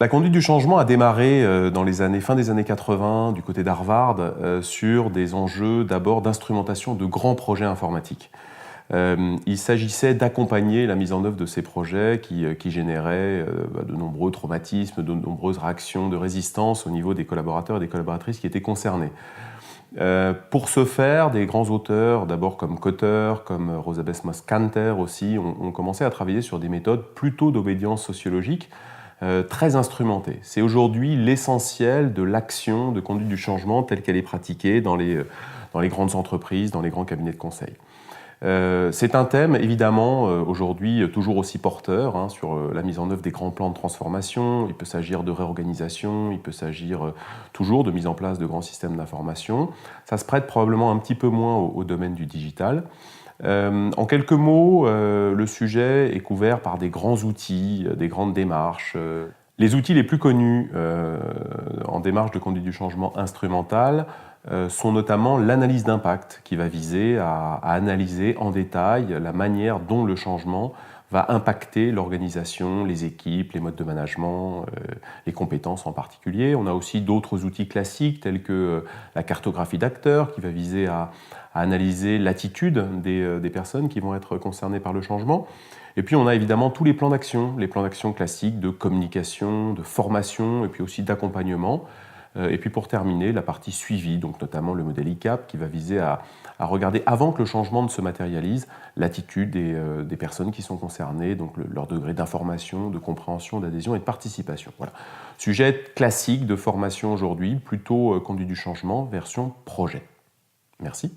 La conduite du changement a démarré dans fin des années 80 du côté d'Harvard sur des enjeux d'abord d'instrumentation de grands projets informatiques. Il s'agissait d'accompagner la mise en œuvre de ces projets qui généraient de nombreux traumatismes, de nombreuses réactions de résistance au niveau des collaborateurs et des collaboratrices qui étaient concernés. Pour ce faire, des grands auteurs, d'abord comme Kotter, comme Rosabeth Moss-Kanter aussi, ont commencé à travailler sur des méthodes plutôt d'obédience sociologique, très instrumentée. C'est aujourd'hui l'essentiel de l'action de conduite du changement telle qu'elle est pratiquée dans les grandes entreprises, dans les grands cabinets de conseil. C'est un thème évidemment aujourd'hui toujours aussi porteur sur la mise en œuvre des grands plans de transformation. Il peut s'agir de réorganisation, il peut s'agir toujours de mise en place de grands systèmes d'information. Ça se prête probablement un petit peu moins au domaine du digital. En quelques mots, le sujet est couvert par des grands outils, des grandes démarches. Les outils les plus connus en démarche de conduite du changement instrumentale sont notamment l'analyse d'impact, qui va viser à analyser en détail la manière dont le changement va impacter l'organisation, les équipes, les modes de management, les compétences en particulier. On a aussi d'autres outils classiques tels que la cartographie d'acteurs, qui va viser à analyser l'attitude des personnes qui vont être concernées par le changement. Et puis on a évidemment tous les plans d'action classiques de communication, de formation et puis aussi d'accompagnement. Et puis pour terminer, la partie suivi, donc notamment le modèle ICAP, qui va viser à regarder, avant que le changement ne se matérialise, l'attitude des personnes qui sont concernées, donc leur degré d'information, de compréhension, d'adhésion et de participation. Voilà. Sujet classique de formation aujourd'hui, plutôt conduite du changement, version projet. Merci.